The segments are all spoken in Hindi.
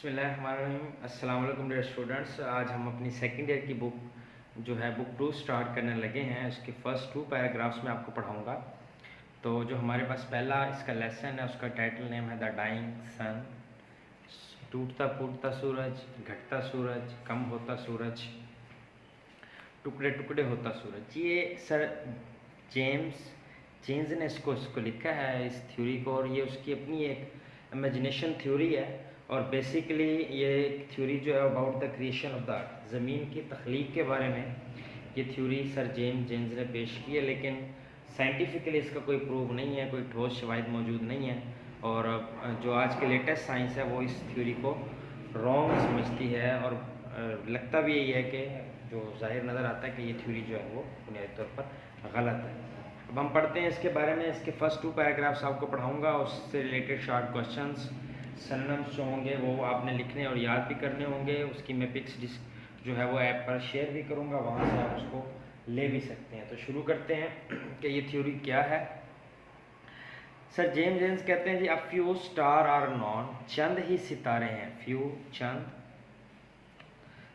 बिस्मिल्लाहिर्रहमानिर्रहीम। अस्सलाम वालेकुम डियर स्टूडेंट्स। आज हम अपनी सेकेंड ईयर की बुक जो है बुक 2 स्टार्ट करने लगे हैं। इसके फर्स्ट 2 पैराग्राफ्स में आपको पढ़ाऊंगा। तो जो हमारे पास पहला इसका लेसन है उसका टाइटल नेम है द डाइंग सन। टूटता फूटता सूरज, घटता सूरज, कम होता सूरज, टुकड़े टुकड़े होता सूरज। ये सर जेम्स जेम्स ने इसको लिखा है इस थ्योरी को, और ये उसकी अपनी एक इमेजिनेशन थ्योरी है। और बेसिकली ये थ्योरी जो है about the creation of the earth, ज़मीन की तख्लीक के बारे में ये थ्योरी सर जेम्स ने पेश की है। लेकिन साइंटिफिकली इसका कोई प्रूफ नहीं है, कोई ठोस शवाहिद मौजूद नहीं है। और जो आज के लेटेस्ट साइंस है वो इस थ्योरी को रॉन्ग समझती है, और लगता भी यही है कि जो ज़ाहिर नज़र आता है कि ये थ्योरी जो है वो बुनियादी तौर पर गलत है। अब हम पढ़ते हैं इसके बारे में। इसके फर्स्ट 2 पैराग्राफ्स आपको पढ़ाऊँगा, उससे रिलेटेड शॉर्ट क्वेश्चंस सिनोनिम्स जो होंगे वो आपने लिखने और याद भी करने होंगे। उसकी मैं पिक्स जो है वो ऐप पर शेयर भी करूँगा, वहाँ से आप उसको ले भी सकते हैं। तो शुरू करते हैं कि ये थ्योरी क्या है। सर जेम्स कहते हैं जी, a few star are known, चंद ही सितारे हैं। फ्यू चंद,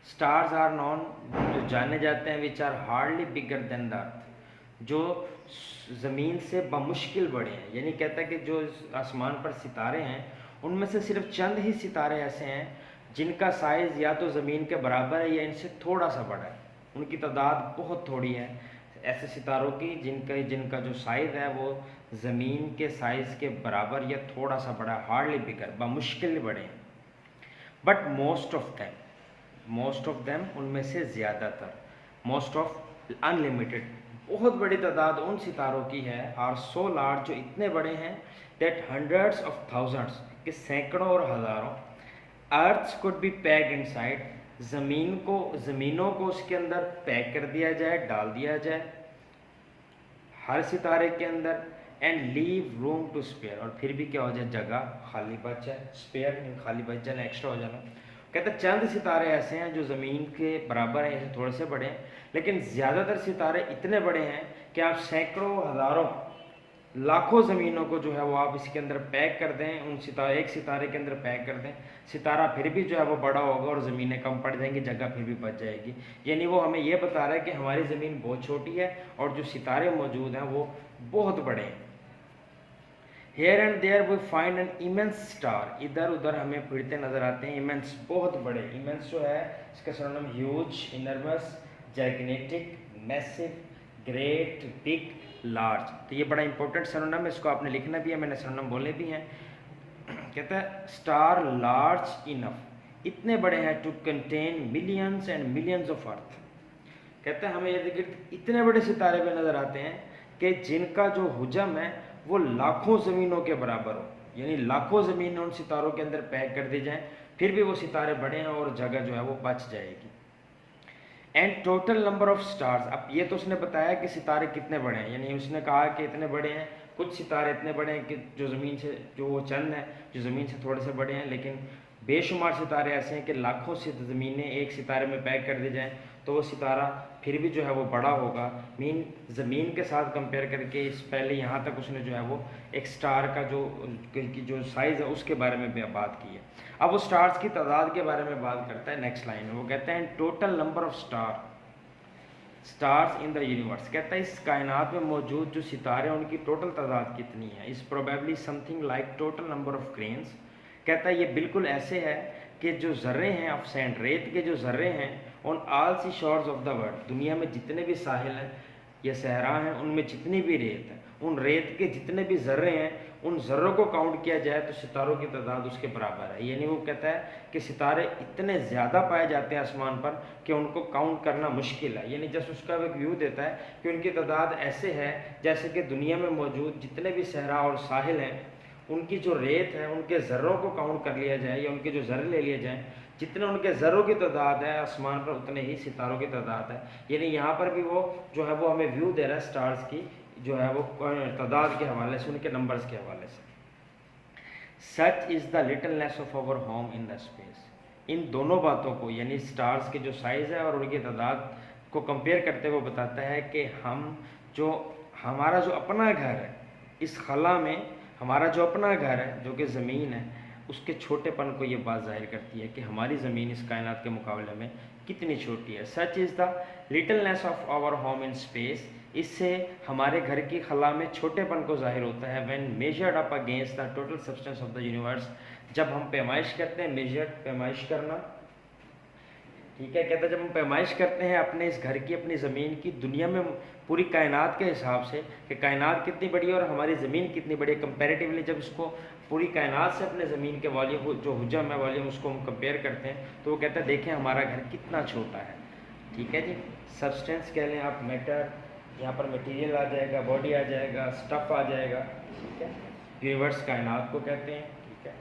स्टार्स आर नॉन जो जाने जाते हैं, which are hardly bigger than the earth जो ज़मीन से बमुश्किल बड़े हैं। यानी कहता है कि जो आसमान पर सितारे हैं उनमें से सिर्फ चंद ही सितारे ऐसे हैं जिनका साइज़ या तो ज़मीन के बराबर है या इनसे थोड़ा सा बड़ा है। उनकी तादाद बहुत थोड़ी है ऐसे सितारों की जिनका जो साइज़ है वो ज़मीन के साइज़ के बराबर या थोड़ा सा बड़ा, हार्डली बिगर, बमुश्किल बड़े हैं। बट मोस्ट ऑफ देम उनमें से ज़्यादातर, मोस्ट ऑफ अनलिमिटेड, बहुत बड़ी तादाद उन सितारों की है, आर सो लार्ज जो इतने बड़े हैं, दैट हंड्रेड्स ऑफ थाउजेंड्स के सैकड़ों और हज़ारों, earths could be packed inside ज़मीनों को उसके अंदर पैक कर दिया जाए, डाल दिया जाए हर सितारे के अंदर, and leave room to spare, और फिर भी क्या हो जाए, जगह खाली बच जाए। स्पेयर खाली बच जाना, एक्स्ट्रा हो जाना। कहते हैं चंद सितारे ऐसे हैं जो ज़मीन के बराबर हैं, ऐसे थोड़े से बड़े हैं, लेकिन ज़्यादातर सितारे इतने बड़े हैं कि आप सैकड़ों, हज़ारों, लाखों ज़मीनों को जो है वो आप इसके अंदर पैक कर दें, एक सितारे के अंदर पैक कर दें, सितारा फिर भी जो है वो बड़ा होगा और ज़मीनें कम पड़ जाएंगी, जगह फिर भी बच जाएगी। यानी वो हमें ये बता रहा है कि हमारी ज़मीन बहुत छोटी है और जो सितारे मौजूद हैं वो बहुत बड़े हैं। Here and there we find an immense star, इधर उधर हमें फिरते नजर आते हैं इमेंस, बहुत बड़े। इमेंस जो है इसका synonym huge, enormous, gigantic, massive, great, big, large. तो ये बड़ा इंपॉर्टेंट सिनोनिम है, इसको आपने लिखना भी है, मैंने सिनोनिम बोले भी हैं। कहता है स्टार लार्ज इनफ, इतने बड़े हैं, to contain millions and millions of earth. कहता है हमें इर्द गिर्द इतने बड़े सितारे भी नजर आते हैं कि जिनका जो हुजम है वो लाखों ज़मीनों के बराबर हो, यानी लाखों ज़मीन उन सितारों के अंदर पैक कर दी जाएं, फिर भी वो सितारे बड़े हैं और जगह जो है वो बच जाएगी। And total number of stars, अब ये तो उसने बताया कि सितारे कितने बड़े हैं, यानी उसने कहा कि इतने बड़े हैं, कुछ सितारे इतने बड़े हैं कि जो ज़मीन से, जो वो चंद हैं जो ज़मीन से थोड़े से बड़े हैं, लेकिन बेशुमार सितारे ऐसे हैं कि लाखों से ज़मीनें एक सितारे में पैक कर दी जाएं तो वो सितारा फिर भी जो है वो बड़ा होगा। ज़मीन के साथ कंपेयर करके इस पहले यहाँ तक उसने जो है वो एक स्टार का जो साइज़ है उसके बारे में भी बात की है। अब वो स्टार्स की तादाद के बारे में बात करता है नेक्स्ट लाइन में। वो कहते हैं total number of stars in the universe, कहता है इस कायनात में मौजूद जो सितारे हैं उनकी टोटल तादाद कितनी है। इस probably something like total number of grains, कहता है ये बिल्कुल ऐसे है कि जो ज़र्रे हैं ऑफ सैंड, रेत के जो ज़र्रे हैं, on all sea shores of the world, दुनिया में जितने भी साहिल हैं या सहरा हैं उनमें जितनी भी रेत है, उन रेत के जितने भी ज़र्रे हैं उन ज़र्रों को काउंट किया जाए तो सितारों की तादाद उसके बराबर है। यानी वो कहता है कि सितारे इतने ज़्यादा पाए जाते हैं आसमान पर कि उनको काउंट करना मुश्किल है। यानी जैसे उसका एक व्यू देता है कि उनकी तादाद ऐसे है जैसे कि दुनिया में मौजूद जितने भी सहरा और साहिल हैं उनकी जो रेत है उनके ज़र्रों को काउंट कर लिया जाए, या उनके जो ज़र्रे ले लिए जाएँ, जितने उनके ज़र्रों की तादाद है आसमान पर उतने ही सितारों की तादाद है। यानी यहाँ पर भी वो जो है वो हमें व्यू दे रहा है स्टार्स की जो है वो तादाद के हवाले से, उनके नंबर्स के हवाले से। Such is the littleness of our home in the space, इन दोनों बातों को यानी स्टार्स की जो साइज़ है और उनकी तादाद को कंपेयर करते हुए बताता है कि हमारा जो अपना घर है इस खला में, हमारा जो अपना घर है जो कि ज़मीन है, उसके छोटेपन को ये बात जाहिर करती है कि हमारी ज़मीन इस कायनात के मुकाबले में कितनी छोटी है। Such is the littleness of our home in space, इससे हमारे घर की खला में छोटेपन को जाहिर होता है। When measured up against the total substance of the universe, जब हम पैमाइश करते हैं, मेजर्ड पैमाइश करना, ठीक है, कहता है जब हम पैमाइश करते हैं अपने इस घर की, अपनी ज़मीन की, दुनिया में पूरी कायनात के हिसाब से कि कायनात कितनी बड़ी है और हमारी ज़मीन कितनी बड़ी है, कंपैरेटिवली जब इसको पूरी कायनात से अपने ज़मीन के वॉल्यूम जो हुजम है वॉल्यूम उसको हम कंपेयर करते हैं, तो वो कहता है देखें हमारा घर कितना छोटा है। ठीक है जी, सब्सटेंस कह लें आप, मैटर, यहाँ पर मटीरियल आ जाएगा, बॉडी आ जाएगा, स्टफ़ आ जाएगा। ठीक है, यूनिवर्स कायनात को कहते हैं। ठीक है,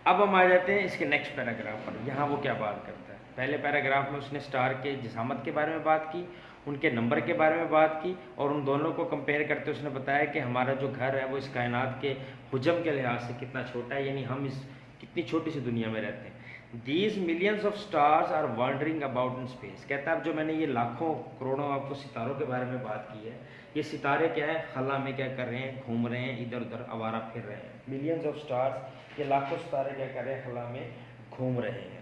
अब हम आ जाते हैं इसके नेक्स्ट पैराग्राफ पर। यहाँ वो क्या बात करता है, पहले पैराग्राफ में उसने स्टार के जिसामत के बारे में बात की, उनके नंबर के बारे में बात की, और उन दोनों को कंपेयर करते उसने बताया कि हमारा जो घर है वो इस कायनात के हुजम के लिहाज से कितना छोटा है, यानी हम इस कितनी छोटी सी दुनिया में रहते हैं। These millions of stars are wandering about in space, कहता है अब जो मैंने ये लाखों करोड़ों आपको सितारों के बारे में बात की है, ये सितारे क्या है, खला में क्या कर रहे हैं, घूम रहे हैं, इधर उधर आवारा फिर रहे हैं। मिलियंस ऑफ स्टार्स, ये लाखों सितारे क्या कर रहे हैं, खला में घूम रहे हैं।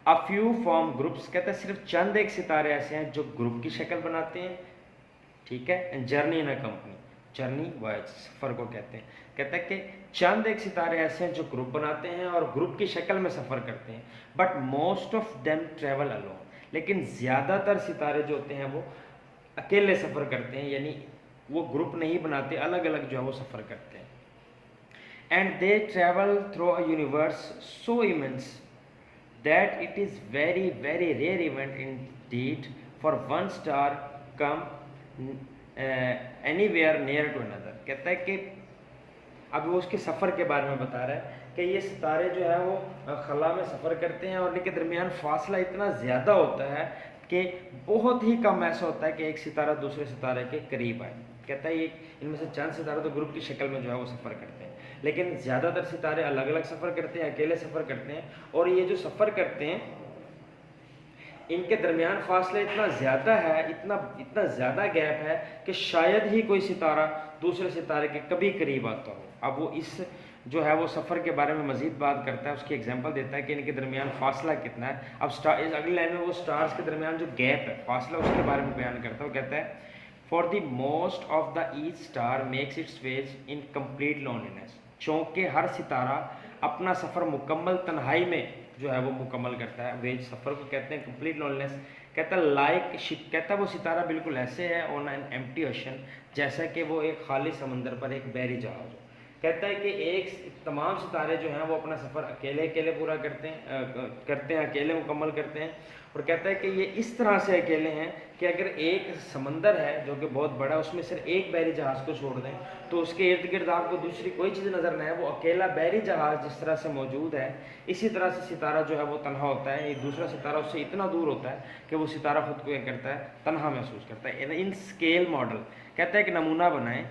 अ फ्यू फॉर्म ग्रुप्स, कहता है सिर्फ चंद एक सितारे ऐसे हैं जो ग्रुप की शक्ल बनाते हैं। ठीक है, journey in a company, journey wise सफ़र को कहते हैं। कहता है कि चंद एक सितारे ऐसे हैं जो ग्रुप बनाते हैं और ग्रुप की शक्ल में सफ़र करते हैं, but most of them travel alone, लेकिन ज़्यादातर सितारे जो होते हैं वो अकेले सफ़र करते हैं, यानी वो ग्रुप नहीं बनाते, अलग अलग जो है वो सफ़र करते हैं। And they travel through a universe so immense that it is very very rare event indeed for one star come anywhere near to another। कहता है कि अब वो उसके सफ़र के बारे में बता रहा है कि ये सितारे जो है वो खला में सफ़र करते हैं और इनके दरमियान फासला इतना ज़्यादा होता है कि बहुत ही कम ऐसा होता है कि एक सितारा दूसरे सितारे के करीब आए। कहता है ये इनमें से चंद सितारे तो ग्रुप की शक्ल में जो है वो सफ़र करते हैं, लेकिन ज़्यादातर सितारे अलग अलग सफ़र करते हैं, अकेले सफ़र करते हैं, और ये जो सफ़र करते हैं इनके दरमियान फासला इतना ज़्यादा है, इतना ज़्यादा गैप है कि शायद ही कोई सितारा दूसरे सितारे के कभी करीब आता हो। अब वो इस जो है वो सफ़र के बारे में मज़ीद बात करता है, उसकी एग्जांपल देता है कि इनके दरमियान फासला कितना है। अब स्टार, इस अगली लाइन में वो स्टार्स के दरमियान जो गैप है, फासला, उसके बारे में बयान करता है। वो कहता है for the most of the each star makes it's ways in complete loneliness, चूँकि हर सितारा अपना सफ़र मुकम्मल तन्हाई में जो है वो मुकम्मल करता है। वेज सफ़र को कहते हैं कंप्लीट लोनलीनेस। कहता है लाइक शिप, कहता है वो सितारा बिल्कुल ऐसे है ऑन एन एम्प्टी ओशन, जैसा कि वो एक खाली समंदर पर एक बहरी जहाज हो। कहता है कि एक तमाम सितारे जो हैं वो अपना सफ़र अकेले अकेले पूरा करते हैं, अकेले मुकम्मल करते हैं। और कहता है कि ये इस तरह से अकेले हैं कि अगर एक समंदर है जो कि बहुत बड़ा है, उसमें सिर्फ एक बहरी जहाज़ को छोड़ दें तो उसके इर्द गिर्द आपको दूसरी कोई चीज़ नज़र न आए, वो अकेला बहरी जहाज़ जिस तरह से मौजूद है, इसी तरह से सितारा जो है वो तन्हा होता है। एक दूसरा सितारा उससे इतना दूर होता है कि वो सितारा खुद को क्या करता है, तन्हा महसूस करता है। इन स्केल मॉडल, कहता है एक नमूना बनाएं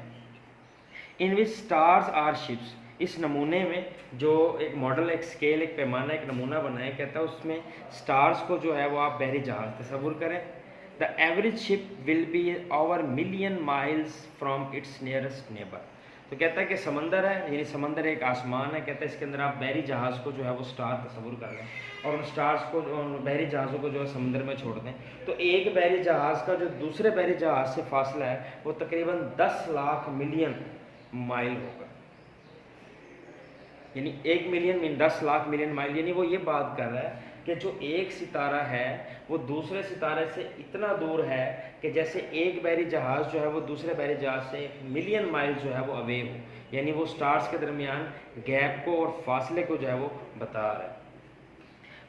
इन विच स्टार्स आर शिप्स, इस नमूने में जो एक मॉडल, एक स्केल, एक पैमाना, एक नमूना बनाए। कहता है उसमें स्टार्स को जो है वो आप बहरी जहाज़ तस्वुर करें। The average ship will be over million miles from its nearest neighbour. तो कहता है कि समंदर है, यानी समंदर एक आसमान है। कहता है इसके अंदर आप बहरी जहाज़ को जो है वो स्टार तस्वुर कर लें और उन स्टार्स को, बहरी जहाज़ों को जो है समुद्र में छोड़ दें, तो एक बहरी जहाज़ का जो दूसरे बहरी जहाज़ से फासला है वो तकरीबन 10 लाख मिलियन माइल होगा। यानी 1 million mean 10 lakh million mile, यानी वो ये बात कर रहा है कि जो एक सितारा है वो दूसरे सितारे से इतना दूर है कि जैसे एक बहरी जहाज़ जो है वो दूसरे बहरी जहाज़ से 1 मिलियन माइल जो है वो अवे हो। यानी वो स्टार्स के दरमियान गैप को और फासले को जो है वो बता रहा है।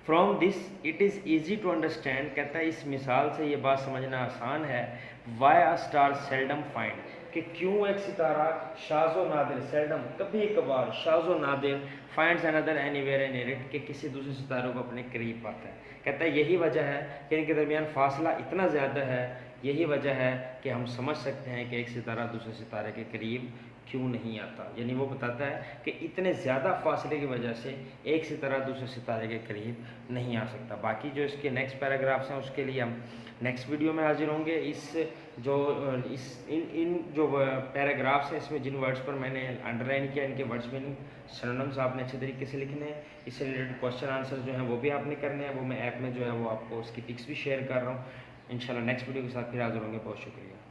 From this it is easy to understand, कहता है इस मिसाल से ये बात समझना आसान है, why a star seldom find, कि क्यों एक सितारा शाज़ो नादिर, सेल्डम कभी कभार, शाज़ो नादिर, finds another anywhere in it, कि किसी दूसरे सितारों को अपने करीब पाता है। कहता है यही वजह है कि इनके दरमियान फासला इतना ज़्यादा है, यही वजह है कि हम समझ सकते हैं कि एक सितारा दूसरे सितारे के करीब क्यों नहीं आता, यानी वो बताता है कि इतने ज़्यादा फासले की वजह से एक सितारा दूसरे सितारे के करीब नहीं आ सकता। बाकी जो इसके नेक्स्ट पैराग्राफ्स हैं उसके लिए हम नेक्स्ट वीडियो में हाजिर होंगे। इस जो इस इन जो पैराग्राफ्स हैं इसमें जिन वर्ड्स पर मैंने अंडरलाइन किया, इनके वर्ड्स मीनिंग सिनोनिम्स आपने अच्छे तरीके से लिखने हैं। इससे रिलेटेड क्वेश्चन आंसर जो हैं वो भी आपने करने हैं, वो मैं ऐप में जो है वो आपको उसकी पिक्स भी शेयर कर रहा हूँ। इंशाल्लाह नेक्स्ट वीडियो के साथ फिर हाजिर होंगे। बहुत शुक्रिया।